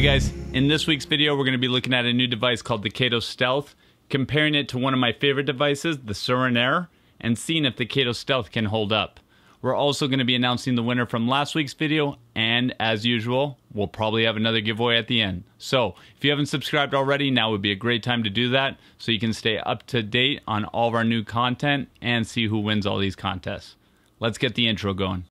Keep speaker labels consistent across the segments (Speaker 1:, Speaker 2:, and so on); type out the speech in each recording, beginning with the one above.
Speaker 1: Hey guys, in this week's video we're going to be looking at a new device called the Kado Stealth, comparing it to one of my favorite devices, the Suorin Air, and seeing if the Kado Stealth can hold up. We're also going to be announcing the winner from last week's video, and as usual, we'll probably have another giveaway at the end. So, if you haven't subscribed already, now would be a great time to do that, so you can stay up to date on all of our new content and see who wins all these contests. Let's get the intro going.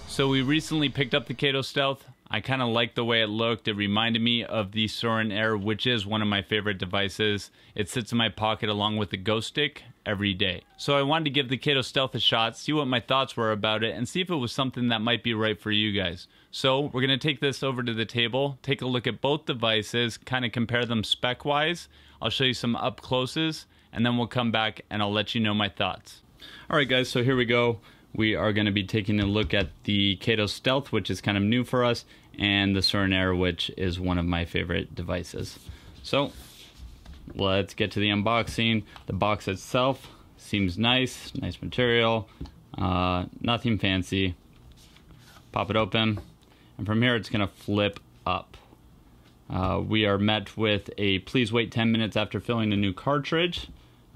Speaker 1: So we recently picked up the Kado Stealth. I kind of liked the way it looked. It reminded me of the Suorin Air, which is one of my favorite devices. It sits in my pocket along with the Ghost Stick every day. So I wanted to give the Kado Stealth a shot, see what my thoughts were about it, and see if it was something that might be right for you guys. So we're going to take this over to the table, take a look at both devices, kind of compare them spec-wise. I'll show you some up-closes, and then we'll come back and I'll let you know my thoughts. Alright guys, so here we go. We are going to be taking a look at the Kado Stealth, which is kind of new for us, and the Suorin Air, which is one of my favorite devices. So, let's get to the unboxing. The box itself seems nice material, nothing fancy. Pop it open, and from here it's going to flip up. We are met with a please wait 10 minutes after filling a new cartridge.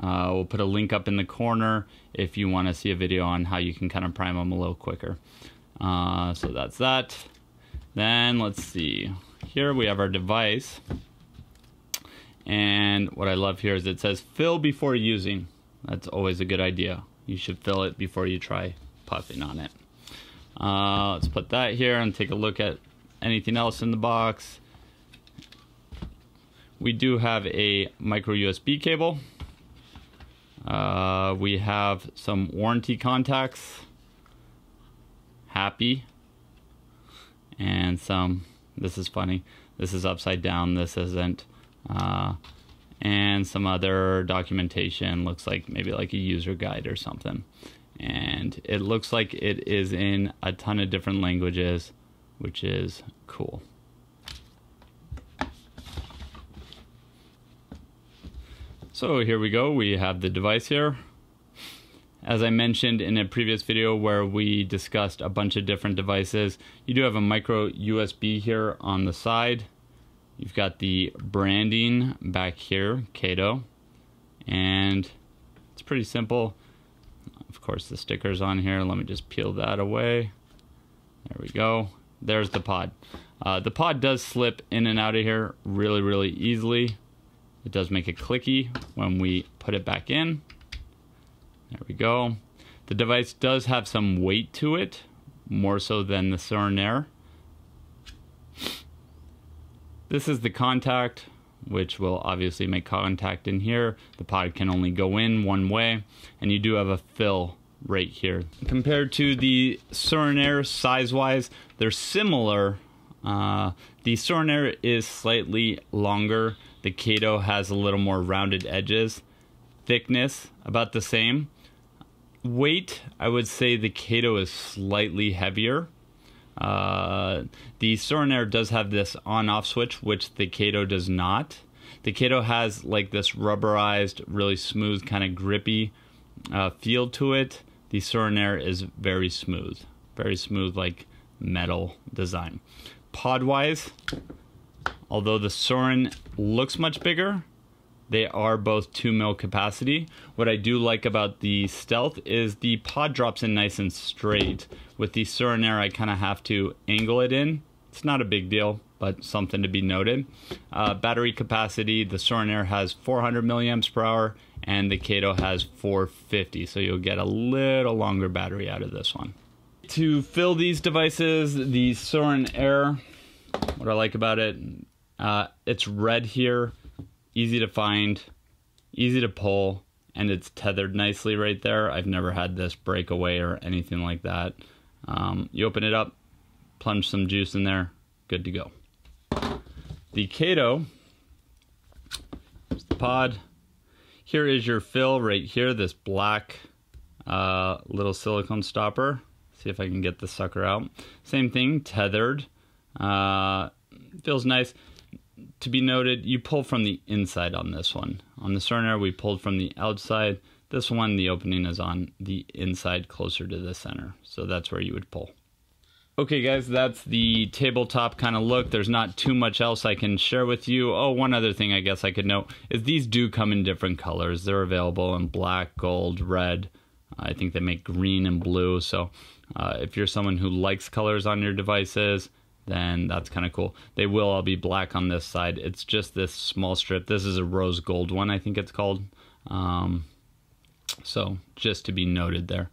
Speaker 1: We'll put a link up in the corner if you want to see a video on how you can kind of prime them a little quicker. So that's that. Then let's see. Here we have our device. And what I love here is it says fill before using. That's always a good idea. You should fill it before you try puffing on it. Let's put that here and take a look at anything else in the box. We do have a micro USB cable. We have some warranty contacts, happy, and some, this is funny, this is upside down, this isn't, and some other documentation, looks like maybe like a user guide or something. And it looks like it is in a ton of different languages, which is cool. So here we go, we have the device here. As I mentioned in a previous video where we discussed a bunch of different devices, you do have a micro USB here on the side. You've got the branding back here, Kado, and it's pretty simple. Of course the sticker's on here, let me just peel that away. There we go, there's the pod. The pod does slip in and out of here really easily. It does make it clicky when we put it back in. There we go. The device does have some weight to it, more so than the Suorin Air. This is the contact, which will obviously make contact in here. The pod can only go in one way, and you do have a fill right here. Compared to the Suorin Air size-wise, they're similar. The Suorin Air is slightly longer. The Kado has a little more rounded edges. Thickness, about the same. Weight, I would say the Kado is slightly heavier. The Suorin Air does have this on-off switch, which the Kado does not. The Kado has like this rubberized, really smooth, kind of grippy feel to it. The Suorin Air is very smooth like metal design. Pod-wise, although the Suorin looks much bigger, they are both 2 mil capacity. What I do like about the Stealth is the pod drops in nice and straight. With the Suorin Air, I kind of have to angle it in. It's not a big deal, but something to be noted. Battery capacity, the Suorin Air has 400 milliamps per hour, and the Kado has 450, so you'll get a little longer battery out of this one. To fill these devices, the Suorin Air, what I like about it, it's red here, easy to find, easy to pull, and it's tethered nicely right there. I've never had this break away or anything like that. You open it up, plunge some juice in there, good to go. The Kado, here's the pod. Here is your fill right here, this black little silicone stopper. See if I can get the sucker out. Same thing, tethered. Feels nice. to be noted, you pull from the inside on this one. On the Suorin Air, we pulled from the outside. This one, the opening is on the inside, closer to the center. So that's where you would pull. Okay guys, that's the tabletop kind of look. There's not too much else I can share with you. Oh, one other thing I guess I could note is these do come in different colors. They're available in black, gold, red. I think they make green and blue. So if you're someone who likes colors on your devices, then that's kind of cool. They will all be black on this side. It's just this small strip. This is a rose gold one, I think it's called. So just to be noted there.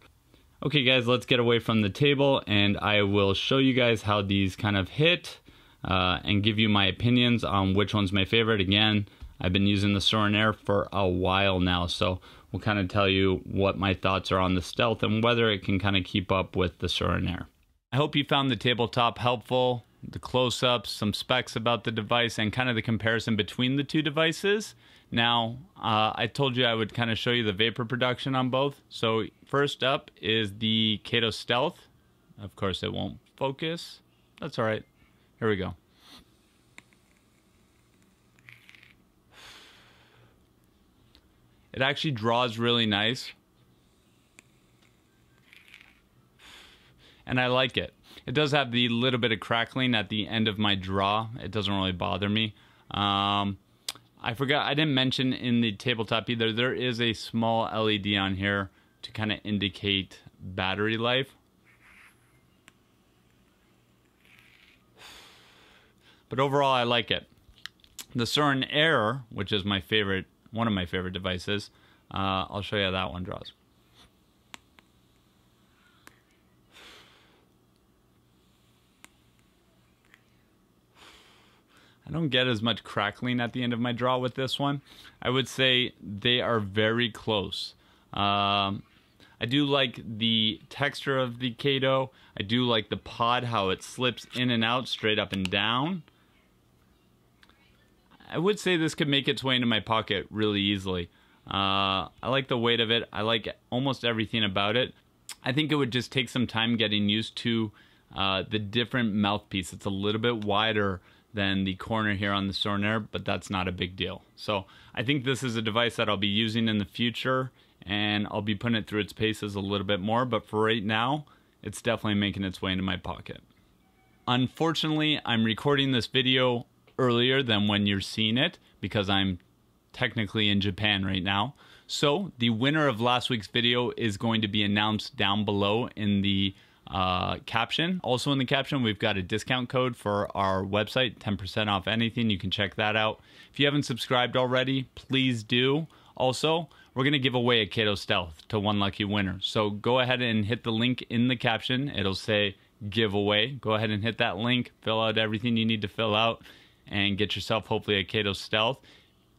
Speaker 1: Okay guys, let's get away from the table and I will show you guys how these kind of hit and give you my opinions on which one's my favorite. Again, I've been using the Suorin Air for a while now, so we'll kind of tell you what my thoughts are on the Stealth and whether it can kind of keep up with the Suorin Air. I hope you found the tabletop helpful, the close-ups, some specs about the device, and kind of the comparison between the two devices. Now, I told you I would kind of show you the vapor production on both. So first up is the Kado Stealth. Of course, it won't focus. That's all right. Here we go. It actually draws really nice. And I like it. It does have the little bit of crackling at the end of my draw. It doesn't really bother me. I forgot, I didn't mention in the tabletop either, there is a small LED on here to kind of indicate battery life. But overall, I like it. The Suorin Air, which is my favorite, one of my favorite devices, I'll show you how that one draws. I don't get as much crackling at the end of my draw with this one. I would say they are very close. I do like the texture of the Kado. I do like the pod, how it slips in and out, straight up and down. I would say this could make its way into my pocket really easily. I like the weight of it. I like almost everything about it. I think it would just take some time getting used to the different mouthpiece. It's a little bit wider than the corner here on the Suorin Air, but that's not a big deal. So I think this is a device that I'll be using in the future, and I'll be putting it through its paces a little bit more, but for right now, it's definitely making its way into my pocket. Unfortunately, I'm recording this video earlier than when you're seeing it because I'm technically in Japan right now. So the winner of last week's video is going to be announced down below in the caption. Also in the caption, we've got a discount code for our website, 10% off anything. You can check that out. If you haven't subscribed already, please do. Also, we're going to give away a Kado Stealth to one lucky winner. So go ahead and hit the link in the caption. It'll say giveaway. Go ahead and hit that link, fill out everything you need to fill out, and get yourself hopefully a Kado Stealth.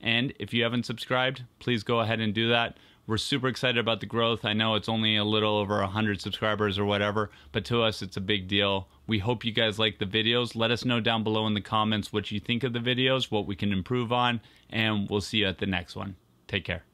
Speaker 1: And if you haven't subscribed, please go ahead and do that. We're super excited about the growth. I know it's only a little over 100 subscribers or whatever, but to us, it's a big deal. We hope you guys like the videos. Let us know down below in the comments what you think of the videos, what we can improve on, and we'll see you at the next one. Take care.